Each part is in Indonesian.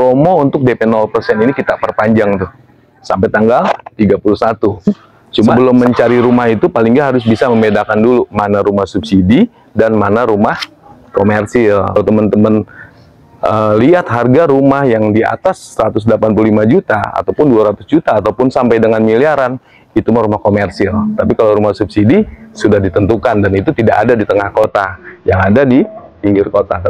promo untuk DP 0% ini kita perpanjang tuh sampai tanggal 31. Cuma sebelum mencari rumah itu paling nggak harus bisa membedakan dulu mana rumah subsidi dan mana rumah komersil. Kalau teman-teman lihat harga rumah yang di atas 185 juta ataupun 200 juta ataupun sampai dengan miliaran, itu mah rumah komersil. Tapi kalau rumah subsidi sudah ditentukan dan itu tidak ada di tengah kota, yang ada di pinggir kota.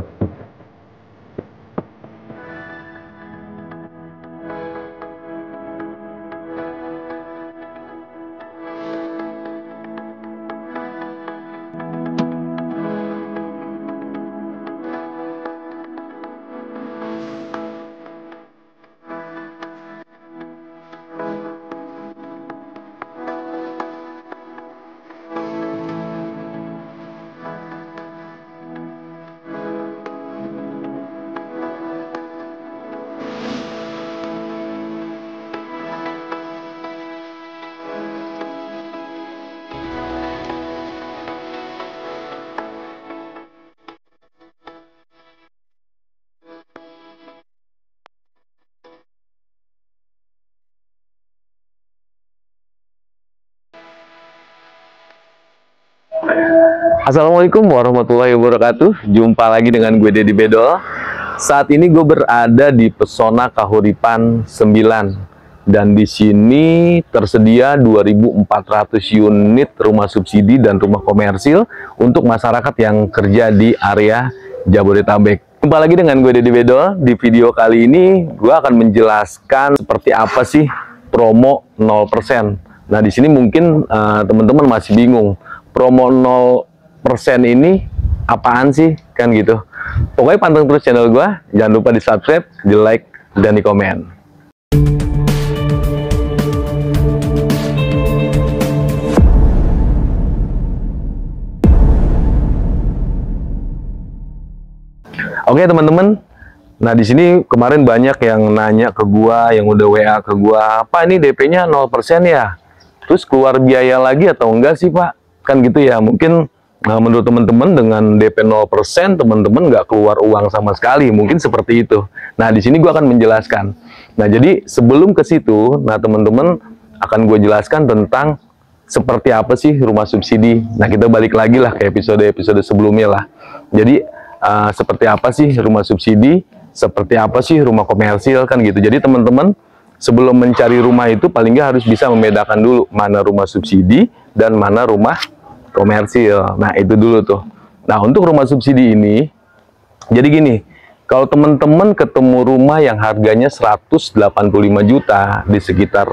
Assalamualaikum warahmatullahi wabarakatuh. Jumpa lagi dengan gue Deddy Bedol. Saat ini gue berada di Pesona Kahuripan 9 dan di sini tersedia 2.400 unit rumah subsidi dan rumah komersil untuk masyarakat yang kerja di area Jabodetabek. Jumpa lagi dengan gue Deddy Bedol. Di video kali ini gue akan menjelaskan seperti apa sih promo 0%. Nah, di sini mungkin teman-teman masih bingung. Promo 0% ini apaan sih, kan gitu. Pokoknya panteng terus channel gua, jangan lupa di subscribe, di like, dan di komen. Oke teman-teman, nah di sini kemarin banyak yang nanya ke gua, yang udah WA ke gua, Pak ini DP-nya 0% ya? Terus keluar biaya lagi atau enggak sih Pak? Kan gitu ya, mungkin menurut teman-teman dengan DP 0% teman-teman nggak keluar uang sama sekali, mungkin seperti itu. Nah di sini gue akan menjelaskan. Nah jadi sebelum ke situ, nah teman-teman akan gue jelaskan tentang seperti apa sih rumah subsidi. Nah kita balik lagi lah ke episode sebelumnya lah. Jadi seperti apa sih rumah subsidi, seperti apa sih rumah komersil, kan gitu. Jadi teman-teman sebelum mencari rumah itu paling nggak harus bisa membedakan dulu mana rumah subsidi dan mana rumah komersil. Nah itu dulu tuh. Nah untuk rumah subsidi ini, jadi gini, kalau teman-teman ketemu rumah yang harganya 185 juta di sekitar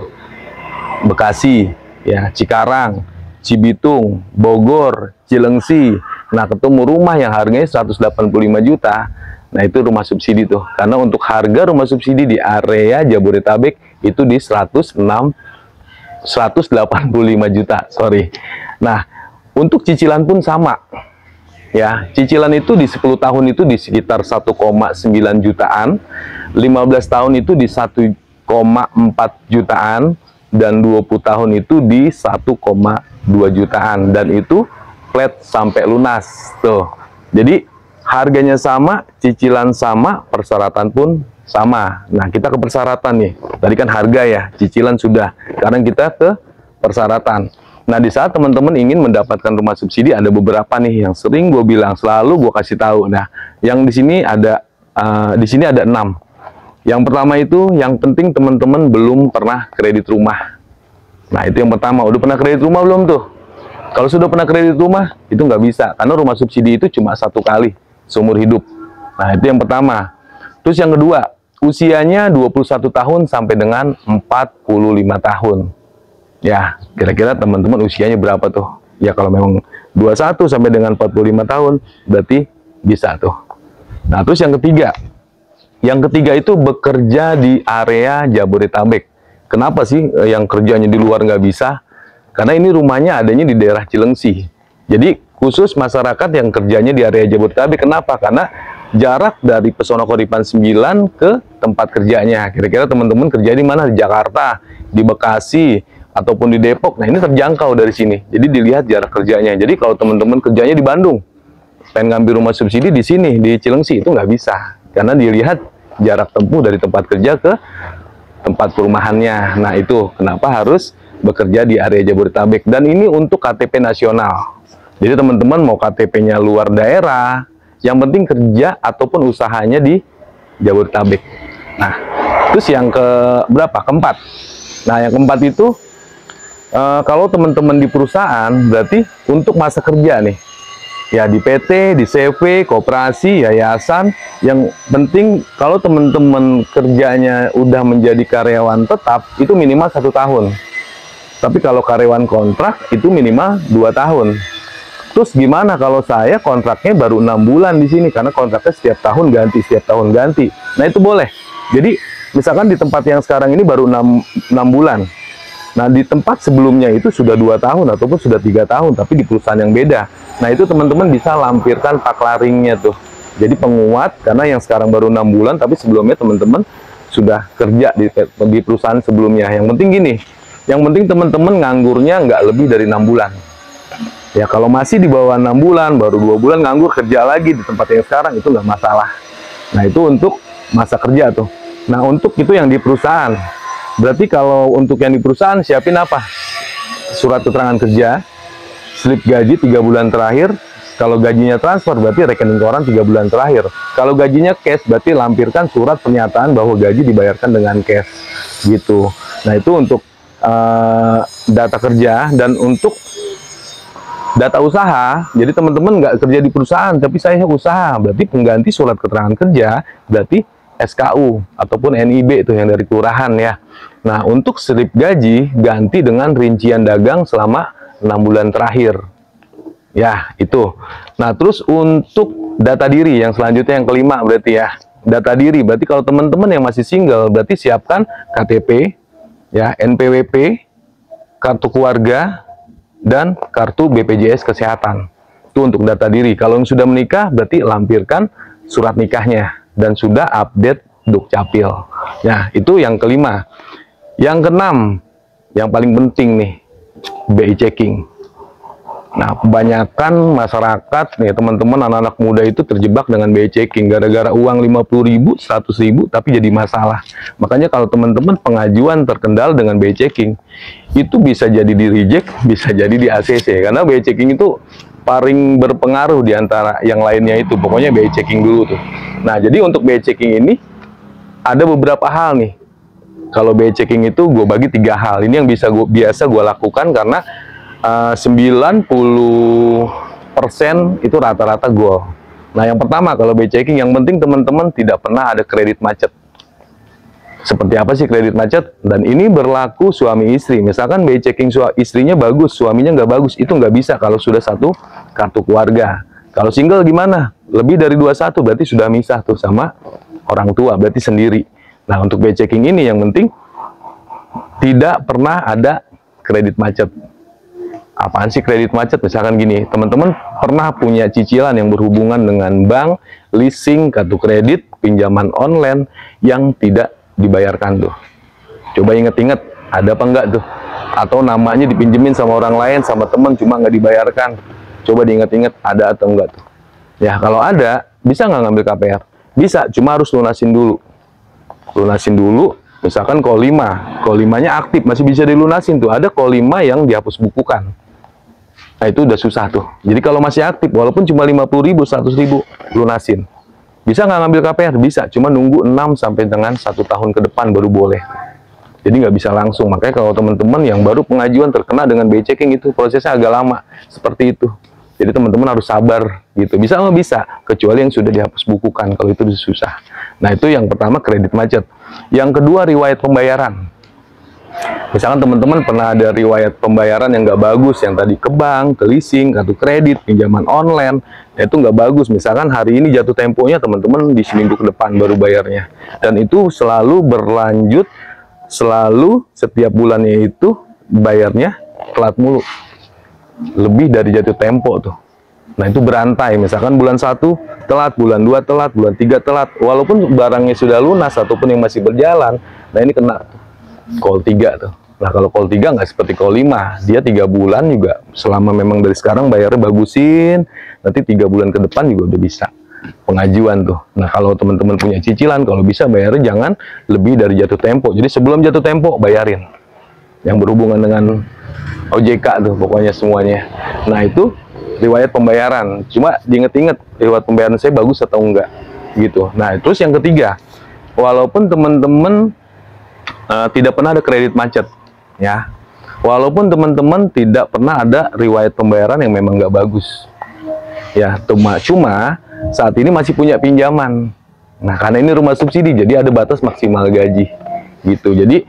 Bekasi, ya Cikarang, Cibitung, Bogor, Cilengsi, nah ketemu rumah yang harganya 185 juta, nah itu rumah subsidi tuh. Karena untuk harga rumah subsidi di area Jabodetabek itu di 185 juta, sorry. Nah, untuk cicilan pun sama. Ya, cicilan itu di 10 tahun itu di sekitar 1,9 jutaan, 15 tahun itu di 1,4 jutaan, dan 20 tahun itu di 1,2 jutaan, dan itu flat sampai lunas tuh. Jadi harganya sama, cicilan sama, persyaratan pun sama. Nah, kita ke persyaratan nih. Tadi kan harga ya, cicilan sudah. Sekarang kita ke persyaratan. Nah, di saat teman-teman ingin mendapatkan rumah subsidi, ada beberapa nih yang sering gue bilang, selalu gue kasih tahu. Nah, yang di sini ada 6. Yang pertama itu, yang penting teman-teman belum pernah kredit rumah. Nah, itu yang pertama. Udah pernah kredit rumah belum tuh? Kalau sudah pernah kredit rumah, itu nggak bisa. Karena rumah subsidi itu cuma 1 kali seumur hidup. Nah, itu yang pertama. Terus yang kedua, usianya 21 tahun sampai dengan 45 tahun. Ya, kira-kira teman-teman usianya berapa tuh? Ya, kalau memang 21 sampai dengan 45 tahun, berarti bisa tuh. Nah, terus yang ketiga. Yang ketiga itu bekerja di area Jabodetabek. Kenapa sih yang kerjanya di luar nggak bisa? Karena ini rumahnya adanya di daerah Cilengsi. Jadi, khusus masyarakat yang kerjanya di area Jabodetabek. Kenapa? Karena jarak dari Pesona Kahuripan 9 ke tempat kerjanya. Kira-kira teman-teman kerja di mana? Di Jakarta, di Bekasi, ataupun di Depok. Nah, ini terjangkau dari sini. Jadi dilihat jarak kerjanya. Jadi kalau teman-teman kerjanya di Bandung, pengen ngambil rumah subsidi di sini, di Cilengsi, itu nggak bisa. Karena dilihat jarak tempuh dari tempat kerja ke tempat perumahannya. Nah, itu kenapa harus bekerja di area Jabodetabek. Dan ini untuk KTP nasional. Jadi teman-teman mau KTP-nya luar daerah, yang penting kerja ataupun usahanya di Jabodetabek. Nah, terus yang ke berapa? Keempat. Nah, yang keempat itu kalau teman-teman di perusahaan berarti untuk masa kerja nih. Ya di PT, di CV, koperasi, yayasan. Yang penting kalau teman-teman kerjanya udah menjadi karyawan tetap, itu minimal 1 tahun. Tapi kalau karyawan kontrak, itu minimal 2 tahun. Terus gimana kalau saya kontraknya baru 6 bulan di sini? Karena kontraknya setiap tahun ganti, setiap tahun ganti. Nah itu boleh. Jadi misalkan di tempat yang sekarang ini baru 6 bulan. Nah, di tempat sebelumnya itu sudah 2 tahun ataupun sudah 3 tahun, tapi di perusahaan yang beda. Nah, itu teman-teman bisa lampirkan paklaringnya tuh. Jadi penguat, karena yang sekarang baru 6 bulan, tapi sebelumnya teman-teman sudah kerja di perusahaan sebelumnya. Yang penting gini, yang penting teman-teman nganggurnya nggak lebih dari 6 bulan. Ya, kalau masih di bawah 6 bulan, baru 2 bulan nganggur kerja lagi di tempat yang sekarang, itu nggak masalah. Nah, itu untuk masa kerja tuh. Nah, untuk itu yang di perusahaan. Berarti kalau untuk yang di perusahaan siapin apa? Surat keterangan kerja, slip gaji 3 bulan terakhir. Kalau gajinya transfer berarti rekening koran 3 bulan terakhir. Kalau gajinya cash berarti lampirkan surat pernyataan bahwa gaji dibayarkan dengan cash gitu. Nah itu untuk data kerja. Dan untuk data usaha, jadi teman-teman nggak kerja di perusahaan tapi saya usaha, berarti pengganti surat keterangan kerja berarti SKU ataupun NIB itu yang dari kelurahan ya. Nah, untuk slip gaji ganti dengan rincian dagang selama 6 bulan terakhir. Ya, itu. Nah, terus untuk data diri yang selanjutnya yang kelima berarti ya. Data diri berarti kalau teman-teman yang masih single berarti siapkan KTP ya, NPWP, kartu keluarga dan kartu BPJS kesehatan. Itu untuk data diri. Kalau yang sudah menikah berarti lampirkan surat nikahnya dan sudah update Dukcapil. Nah, itu yang kelima. Yang keenam, yang paling penting nih, BI checking. Nah, kebanyakan masyarakat nih, teman-teman anak-anak muda itu terjebak dengan BI checking. Gara-gara uang 50.000, 100.000, tapi jadi masalah. Makanya kalau teman-teman pengajuan terkendala dengan BI checking, itu bisa jadi di reject, bisa jadi di ACC. Karena BI checking itu paling berpengaruh di antara yang lainnya itu. Pokoknya BI checking dulu tuh. Nah, jadi untuk BI checking ini ada beberapa hal nih. Kalau BI checking itu gue bagi 3 hal. Ini yang biasa gue lakukan karena 90% itu rata-rata gue. Nah, yang pertama kalau BI checking, yang penting teman-teman tidak pernah ada kredit macet. Seperti apa sih kredit macet? Dan ini berlaku suami istri. Misalkan BI checking istrinya bagus, suaminya nggak bagus, itu nggak bisa kalau sudah satu kartu keluarga. Kalau single gimana? Lebih dari 21 berarti sudah misah tuh sama orang tua, berarti sendiri. Nah, untuk BI checking ini yang penting tidak pernah ada kredit macet. Apaan sih kredit macet? Misalkan gini, teman-teman pernah punya cicilan yang berhubungan dengan bank, leasing, kartu kredit, pinjaman online yang tidak dibayarkan tuh. Coba inget-inget, ada apa enggak tuh? Atau namanya dipinjemin sama orang lain, sama teman, cuma nggak dibayarkan. Coba diinget-inget, ada atau enggak tuh? Ya, kalau ada, bisa nggak ngambil KPR? Bisa, cuma harus lunasin dulu. Lunasin dulu, misalkan call 5. Call 5-nya aktif, masih bisa dilunasin tuh. Ada call 5 yang dihapus bukukan. Nah, itu udah susah tuh. Jadi kalau masih aktif, walaupun cuma 50.000, 100.000, lunasin. Bisa nggak ngambil KPR? Bisa, cuma nunggu 6 sampai dengan 1 tahun ke depan baru boleh. Jadi nggak bisa langsung. Makanya kalau teman-teman yang baru pengajuan terkena dengan BI checking itu prosesnya agak lama. Seperti itu. Jadi teman-teman harus sabar gitu. Bisa nggak bisa? Kecuali yang sudah dihapus bukukan. Kalau itu susah. Nah, itu yang pertama kredit macet. Yang kedua riwayat pembayaran. Misalkan teman-teman pernah ada riwayat pembayaran yang nggak bagus, yang tadi ke bank, ke leasing, kartu kredit, pinjaman online, ya itu nggak bagus. Misalkan hari ini jatuh temponya teman-teman di seminggu ke depan baru bayarnya. Dan itu selalu berlanjut, selalu setiap bulannya itu bayarnya telat mulu. Lebih dari jatuh tempo tuh. Nah, itu berantai. Misalkan bulan 1 telat, bulan 2 telat, bulan 3 telat. Walaupun barangnya sudah lunas ataupun yang masih berjalan, nah ini kena call 3 tuh. Nah, kalau call 3 nggak seperti call 5. Dia 3 bulan juga, selama memang dari sekarang bayarnya bagusin, nanti 3 bulan ke depan juga udah bisa. pengajuan tuh. Nah, kalau teman-teman punya cicilan, kalau bisa bayarnya jangan lebih dari jatuh tempo. Jadi sebelum jatuh tempo bayarin. Yang berhubungan dengan OJK tuh pokoknya semuanya. Nah, itu riwayat pembayaran. Cuma diinget-inget riwayat pembayaran saya bagus atau enggak gitu. Nah, terus yang ketiga, walaupun teman-teman tidak pernah ada kredit macet, ya. Walaupun teman-teman tidak pernah ada riwayat pembayaran yang memang nggak bagus, ya, cuma saat ini masih punya pinjaman. Nah, karena ini rumah subsidi, jadi ada batas maksimal gaji, gitu. Jadi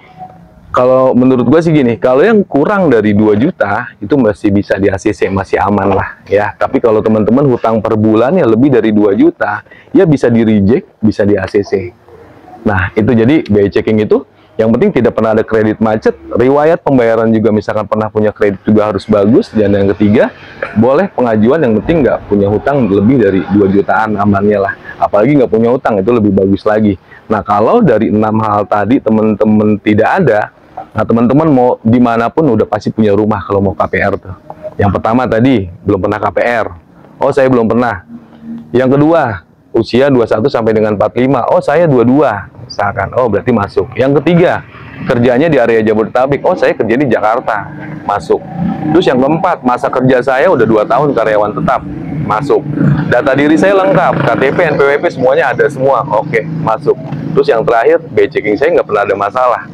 kalau menurut gue sih gini, kalau yang kurang dari 2 juta itu masih bisa di ACC, masih aman lah, ya. Tapi kalau teman-teman hutang per bulannya lebih dari 2 juta, ya bisa di reject, bisa di ACC. Nah, itu jadi biaya checking itu. Yang penting tidak pernah ada kredit macet, riwayat pembayaran juga misalkan pernah punya kredit juga harus bagus, dan yang ketiga, boleh pengajuan yang penting nggak punya hutang lebih dari 2 jutaan amannya lah. Apalagi nggak punya hutang, itu lebih bagus lagi. Nah, kalau dari 6 hal tadi teman-teman tidak ada, nah teman-teman mau dimanapun udah pasti punya rumah kalau mau KPR tuh. Yang pertama tadi, belum pernah KPR. Oh, saya belum pernah. Yang kedua, usia 21 sampai dengan 45. Oh, saya 22. Misalkan, oh berarti masuk. Yang ketiga, kerjanya di area Jabodetabek. Oh, saya kerja di Jakarta. Masuk. Terus yang keempat, masa kerja saya udah 2 tahun karyawan tetap. Masuk. Data diri saya lengkap, KTP, NPWP semuanya ada semua. Oke, masuk. Terus yang terakhir, biaya checking saya nggak pernah ada masalah.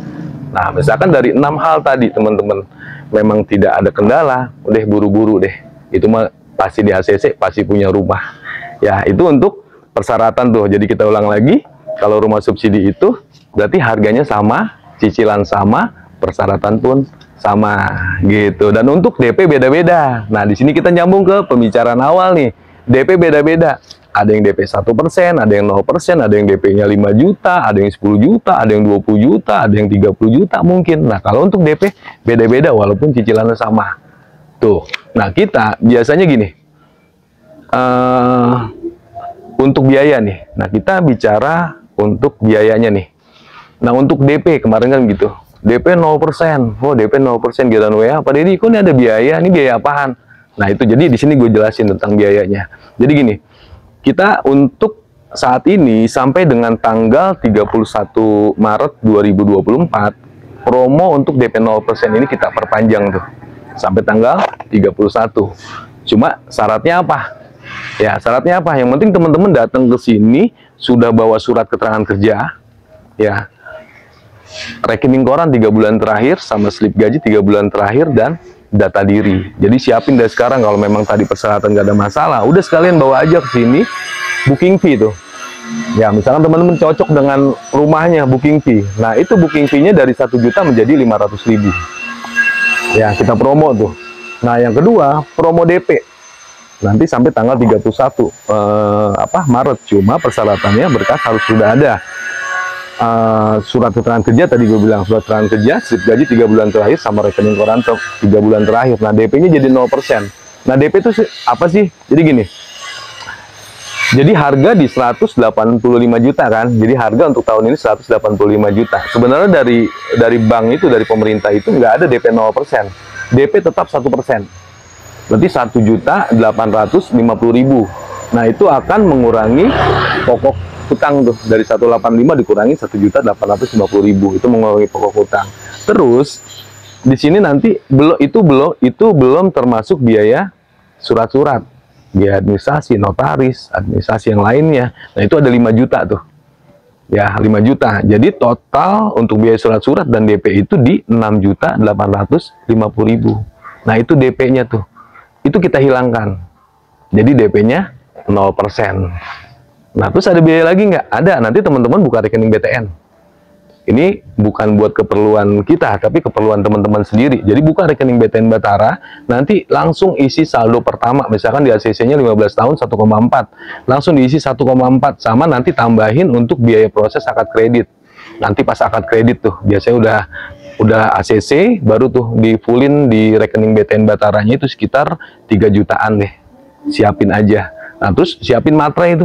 Nah, misalkan dari 6 hal tadi, teman-teman memang tidak ada kendala, udah buru-buru deh. Itu mah pasti di ACC, pasti punya rumah. Ya, itu untuk persyaratan tuh. Jadi kita ulang lagi, kalau rumah subsidi itu berarti harganya sama, cicilan sama, persyaratan pun sama gitu. Dan untuk DP beda-beda. Nah, di sini kita nyambung ke pembicaraan awal nih. DP beda-beda. Ada yang DP 1%, ada yang 0%, ada yang DP-nya 5 juta, ada yang 10 juta, ada yang 20 juta, ada yang 30 juta mungkin. Nah, kalau untuk DP beda-beda walaupun cicilannya sama. Tuh. Nah, kita biasanya gini. Untuk biaya nih. Nah, kita bicara untuk biayanya nih. Nah, untuk DP kemarin kan gitu. DP 0%. Oh, DP 0% giliran WA. Pak Deddy, kok ini ada biaya? Ini biaya apaan? Nah, itu jadi di sini gue jelasin tentang biayanya. Jadi gini, kita untuk saat ini sampai dengan tanggal 31 Maret 2024, promo untuk DP 0% ini kita perpanjang tuh. Sampai tanggal 31. Cuma syaratnya apa? Ya, syaratnya apa? Yang penting teman-teman datang ke sini sudah bawa surat keterangan kerja, ya, rekening koran 3 bulan terakhir, sama slip gaji 3 bulan terakhir, dan data diri. Jadi siapin dari sekarang kalau memang tadi persyaratan nggak ada masalah, udah sekalian bawa aja ke sini booking fee tuh. Ya, misalkan teman-teman cocok dengan rumahnya, booking fee. Nah, itu booking fee-nya dari 1 juta menjadi 500.000. Ya, kita promo tuh. Nah, yang kedua, promo DP. Nanti sampai tanggal 31 Maret. Cuma persyaratannya berkas harus sudah ada. Surat keterangan kerja tadi gue bilang, surat keterangan kerja, slip gaji 3 bulan terakhir, sama rekening koran 3 bulan terakhir. Nah, DP-nya jadi 0%. Nah, DP itu apa sih? Jadi gini. Jadi harga di 185 juta kan. Jadi harga untuk tahun ini 185 juta. Sebenarnya dari bank itu, dari pemerintah itu nggak ada DP 0%. DP tetap 1%. Berarti 1.850.000. Nah, itu akan mengurangi pokok hutang tuh, dari 185 dikurangi 1.850.000. Itu mengurangi pokok hutang. Terus di sini nanti itu belum termasuk biaya surat-surat, biaya administrasi, notaris, administrasi yang lainnya. Nah, itu ada 5 juta tuh. Ya, 5 juta. Jadi total untuk biaya surat-surat dan DP itu di 6.850.000. Nah, itu DP-nya tuh. Itu kita hilangkan. Jadi DP-nya 0%. Nah, terus ada biaya lagi nggak? Ada. Nanti teman-teman buka rekening BTN. Ini bukan buat keperluan kita, tapi keperluan teman-teman sendiri. Jadi buka rekening BTN Batara, nanti langsung isi saldo pertama. Misalkan di ACC-nya 15 tahun 1,4. Langsung diisi 1,4. Sama nanti tambahin untuk biaya proses akad kredit. Nanti pas akad kredit tuh, biasanya udah ACC, baru tuh di fullin di rekening BTN Bataranya itu sekitar 3 jutaan deh. Siapin aja. Nah, terus siapin materai itu.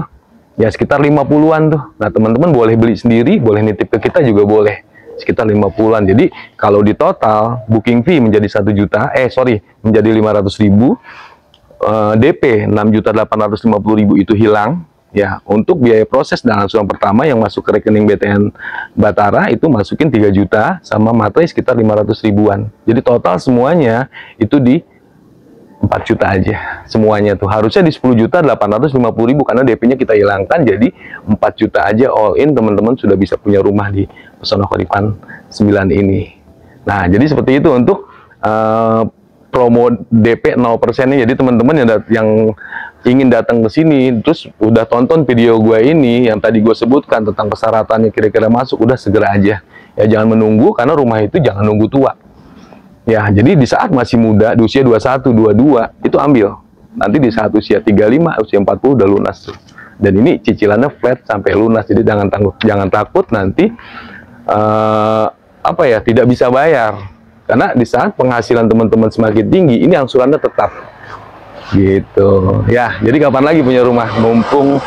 Ya, sekitar 50-an tuh. Nah, teman-teman boleh beli sendiri, boleh nitip ke kita juga boleh. Sekitar 50-an. Jadi, kalau di total, booking fee menjadi 1 juta, menjadi 500.000, DP 6.850.000 itu hilang. Ya, untuk biaya proses dan angsuran pertama yang masuk ke rekening BTN Batara itu masukin 3 juta sama materai sekitar 500 ribuan. Jadi total semuanya itu di 4 juta aja. Semuanya tuh harusnya di 10 juta 850 ribu karena DP-nya kita hilangkan, jadi 4 juta aja all in teman-teman sudah bisa punya rumah di Pesona Koripan 9 ini. Nah, jadi seperti itu untuk promo DP 0%-nya. Jadi teman-teman yang ingin datang ke sini terus udah tonton video gue ini yang tadi gue sebutkan tentang persyaratannya kira-kira masuk, udah segera aja ya, jangan menunggu karena rumah itu jangan nunggu tua ya. Jadi di saat masih muda, di usia 21, 22 itu ambil, nanti di saat usia 35, usia 40 udah lunas tuh, dan ini cicilannya flat sampai lunas. Jadi jangan takut nanti apa ya, tidak bisa bayar, karena di saat penghasilan teman-teman semakin tinggi ini angsurannya tetap gitu ya. Jadi kapan lagi punya rumah, mumpung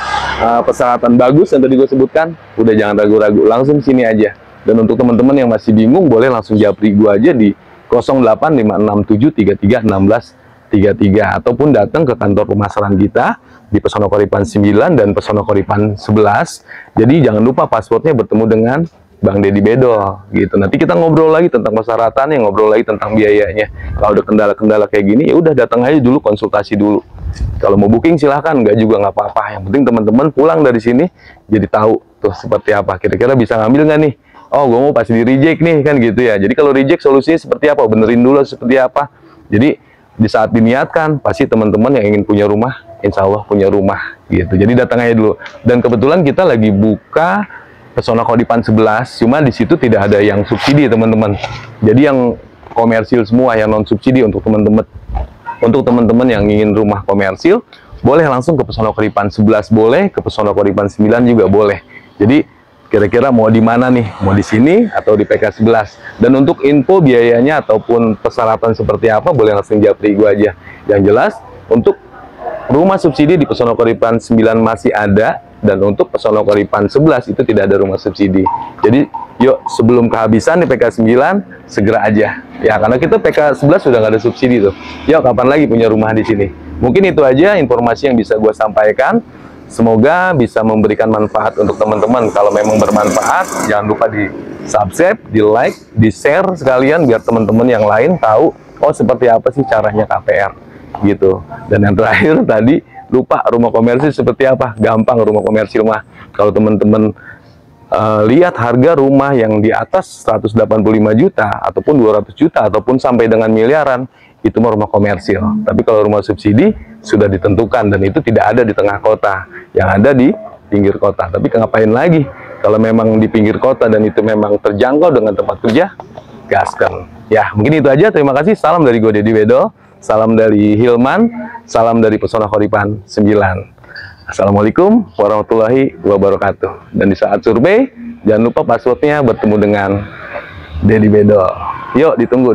persyaratan bagus yang tadi gue sebutkan, udah jangan ragu-ragu, langsung sini aja. Dan untuk teman-teman yang masih bingung boleh langsung japri gue aja di 0856731633 ataupun datang ke kantor pemasaran kita di Pesona Koripan 9 dan Pesona Koripan 11. Jadi jangan lupa passwordnya bertemu dengan Bang Deddy Bedol gitu. Nanti kita ngobrol lagi tentang persyaratannya, ngobrol lagi tentang biayanya. Kalau ada kendala-kendala kayak gini, ya udah datang aja dulu, konsultasi dulu. Kalau mau booking silahkan, nggak juga nggak apa-apa. Yang penting teman-teman pulang dari sini jadi tahu tuh seperti apa. Kira-kira bisa ngambil nggak nih? Oh, gue mau pasti di reject nih kan gitu ya. Jadi kalau reject solusinya seperti apa? Benerin dulu seperti apa. Jadi di saat diniatkan, pasti teman-teman yang ingin punya rumah, insya Allah punya rumah gitu. Jadi datang aja dulu. Dan kebetulan kita lagi buka Pesona Koripan 11, cuma di situ tidak ada yang subsidi teman-teman. Jadi yang komersil semua, yang non subsidi untuk teman-teman. Untuk teman-teman yang ingin rumah komersil, boleh langsung ke Pesona Koripan 11 boleh, ke Pesona Koripan 9 juga boleh. Jadi kira-kira mau di mana nih? Mau di sini atau di PK 11? Dan untuk info biayanya ataupun persyaratan seperti apa, boleh langsung japri gua aja. Yang jelas untuk rumah subsidi di Pesona Koripan 9 masih ada, dan untuk Pesona Koripan 11 itu tidak ada rumah subsidi. Jadi yuk sebelum kehabisan di PK 9 segera aja ya, karena kita PK 11 sudah nggak ada subsidi tuh. Yuk kapan lagi punya rumah di sini. Mungkin itu aja informasi yang bisa gue sampaikan, semoga bisa memberikan manfaat untuk teman-teman. Kalau memang bermanfaat, jangan lupa di subscribe, di like, di share sekalian biar teman-teman yang lain tahu oh seperti apa sih caranya KPR gitu. Dan yang terakhir tadi, lupa rumah komersil seperti apa. Gampang rumah komersil mah. Kalau teman-teman lihat harga rumah yang di atas 185 juta ataupun 200 juta ataupun sampai dengan miliaran, itu mah rumah komersil. Tapi kalau rumah subsidi sudah ditentukan dan itu tidak ada di tengah kota, yang ada di pinggir kota. Tapi ngapain lagi kalau memang di pinggir kota dan itu memang terjangkau dengan tempat kerja, gaskan. Ya mungkin itu aja. Terima kasih. Salam dari gue Deddy Bedol. Salam dari Hilman, salam dari Pesona Koripan 9. Assalamualaikum warahmatullahi wabarakatuh. Dan di saat survei, jangan lupa passwordnya bertemu dengan Deddy Bedol. Yuk, ditunggu.